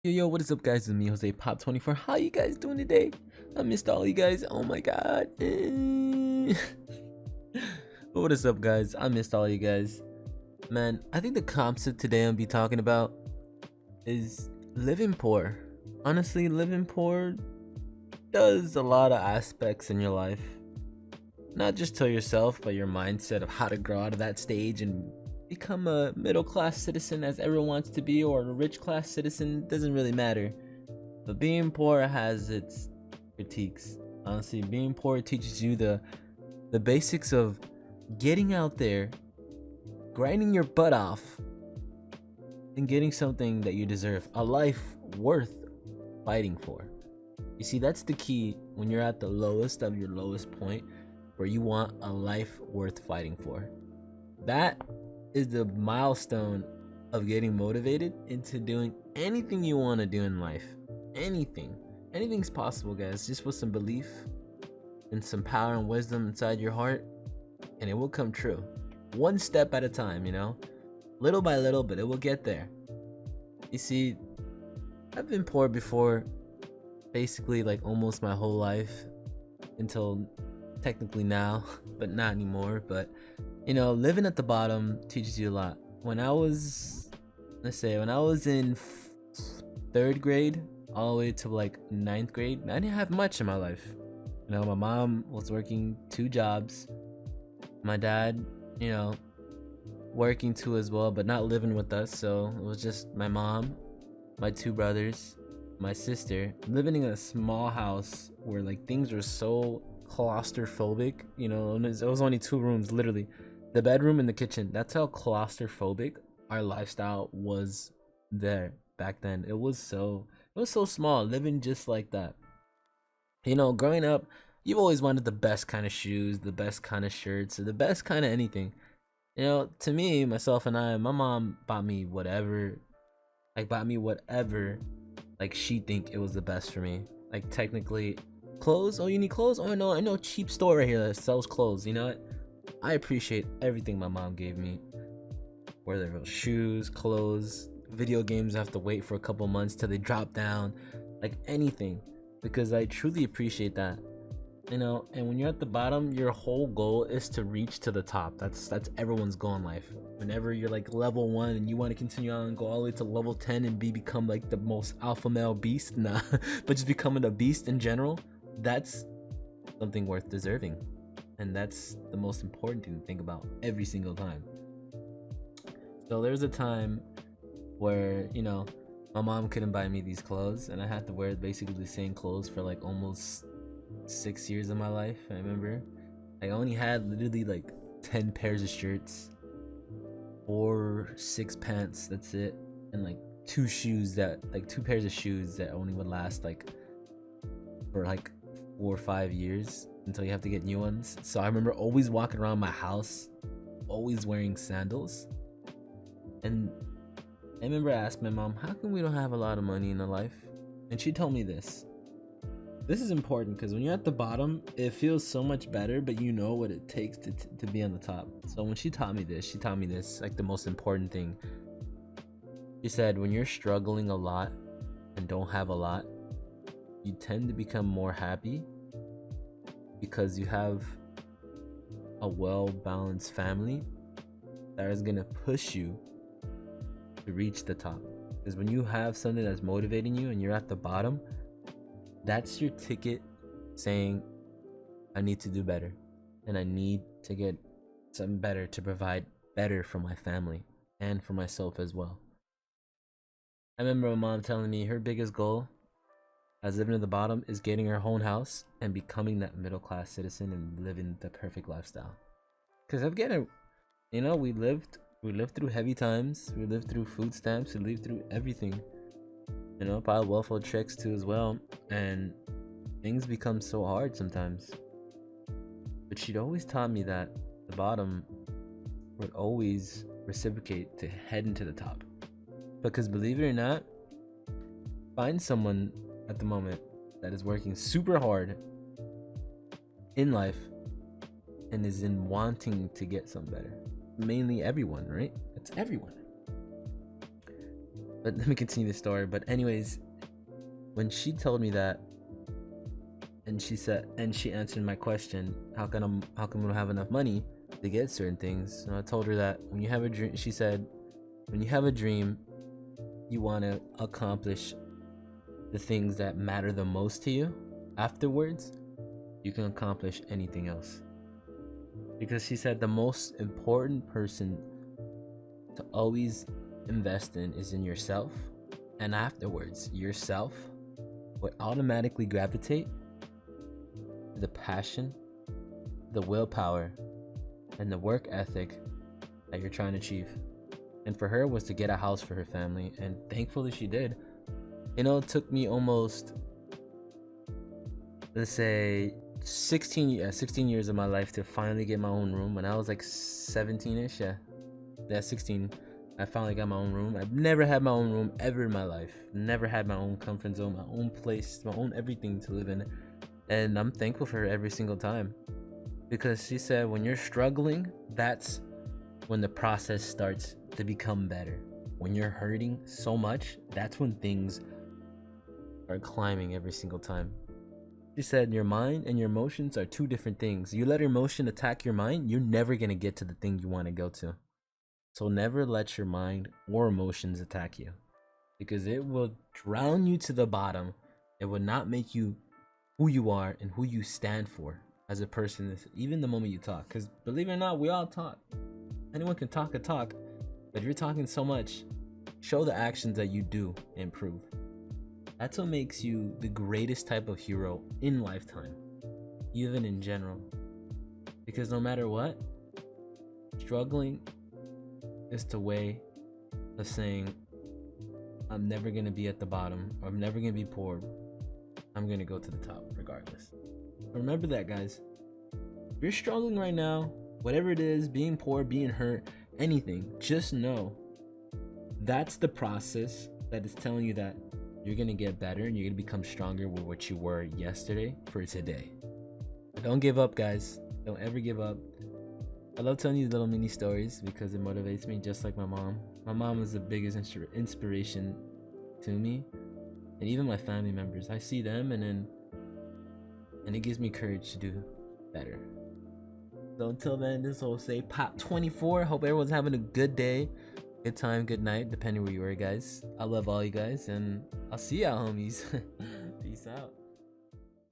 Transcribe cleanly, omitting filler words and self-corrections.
Yo, what is up, guys? It's me, Jose Pop 24. How you guys doing today? I missed all you guys. Oh my god. But what is up, guys? I missed all you guys. Man, I think the concept today I'll be talking about is living poor. Honestly, living poor does a lot of aspects in your life. Not just to yourself, but your mindset of how to grow out of that stage and become a middle class citizen as everyone wants to be, or a rich class citizen, doesn't really matter. But being poor has its critiques. Honestly, being poor teaches you the basics of getting out there, grinding your butt off, and getting something that you deserve. A life worth fighting for. You see, that's the key when you're at the lowest of your lowest point, where you want a life worth fighting for. That is the milestone of getting motivated into doing anything you want to do in life. Anything's possible, guys, just with some belief and some power and wisdom inside your heart, and it will come true, one step at a time, little by little, but it will get there. You see, I've been poor before, basically like almost my whole life, until technically now, but not anymore. But living at the bottom teaches you a lot. When I was in third grade all the way to like ninth grade, I didn't have much in my life. My mom was working 2 jobs, my dad working too as well, but not living with us. So it was just my mom, my 2 brothers, my sister, living in a small house where like things were so claustrophobic. It was only 2 rooms, literally the bedroom and the kitchen. That's how claustrophobic our lifestyle was there back then. It was so small, living just like that. Growing up, you've always wanted the best kind of shoes, the best kind of shirts, or the best kind of anything. To me, myself and I, my mom bought me whatever, like she think it was the best for me. Like technically, clothes. Oh, you need clothes? Oh no, I know a cheap store right here that sells clothes. You know what? I appreciate everything my mom gave me. Whether it was shoes, clothes, video games, I have to wait for a couple months till they drop down, like anything, because I truly appreciate that. And when you're at the bottom, your whole goal is to reach to the top. That's everyone's goal in life. Whenever you're like level 1 and you want to continue on and go all the way to level 10 and become like the most alpha male beast, nah, but just becoming a beast in general, that's something worth deserving. And that's the most important thing to think about every single time. So there's a time where, my mom couldn't buy me these clothes, and I had to wear basically the same clothes for like almost 6 years of my life. I remember I only had literally like 10 pairs of shirts, 6 pants, that's it, and like 2 pairs of shoes that only would last like for like 4 or 5 years until you have to get new ones. So I remember always walking around my house always wearing sandals. And I remember I asked my mom, how come we don't have a lot of money in our life? And she told me this is important, because when you're at the bottom, it feels so much better, but you know what it takes to be on the top. So when she taught me this, like the most important thing. She said, when you're struggling a lot and don't have a lot, you tend to become more happy because you have a well-balanced family that is going to push you to reach the top. Because when you have something that's motivating you and you're at the bottom, that's your ticket saying, I need to do better, and I need to get something better to provide better for my family and for myself as well. I remember my mom telling me her biggest goal as living at the bottom is getting her own house and becoming that middle class citizen and living the perfect lifestyle. Because I've getting, we lived through heavy times, we lived through food stamps, we lived through everything. Probably welfare checks too as well, and things become so hard sometimes. But she'd always taught me that the bottom would always reciprocate to heading to the top. Because believe it or not, find someone at the moment that is working super hard in life and is in wanting to get something better. Mainly everyone, right? It's everyone. But let me continue the story. But anyways, when she told me that, and she answered my question, how come we don't have enough money to get certain things? And I told her that when you have a dream, she said, when you have a dream, you want to accomplish the things that matter the most to you. Afterwards, you can accomplish anything else. Because she said the most important person to always invest in is in yourself, and afterwards, yourself would automatically gravitate to the passion, the willpower, and the work ethic that you're trying to achieve. And for her was to get a house for her family, and thankfully she did. You know, it took me almost, let's say, 16 years of my life to finally get my own room. When I was like 17ish, yeah, 16, I finally got my own room. I've never had my own room ever in my life. Never had my own comfort zone, my own place, my own everything to live in. And I'm thankful for her every single time, because she said when you're struggling, that's when the process starts to become better. When you're hurting so much, that's when things are climbing every single time. She said your mind and your emotions are two different things. You let your emotion attack your mind, you're never going to get to the thing you want to go to. So never let your mind or emotions attack you, because it will drown you to the bottom. It will not make you who you are and who you stand for as a person, even the moment you talk. Because believe it or not, we all talk. Anyone can talk a talk, but if you're talking so much, show the actions that you do improve. That's what makes you the greatest type of hero in lifetime, even in general. Because no matter what, struggling is the way of saying, I'm never going to be at the bottom, or I'm never going to be poor. I'm going to go to the top regardless. Remember that, guys. If you're struggling right now, whatever it is, being poor, being hurt, anything, just know that's the process that is telling you that you're going to get better and you're going to become stronger with what you were yesterday for today. Don't give up, guys. Don't ever give up. I love telling these little mini stories because it motivates me, just like my mom. My mom is the biggest inspiration to me, and even my family members. I see them and it gives me courage to do better. So until then, this will say Pop 24. Hope everyone's having a good day, good time, good night, depending where you are, guys. I love all you guys, and I'll see y'all, homies. Peace out.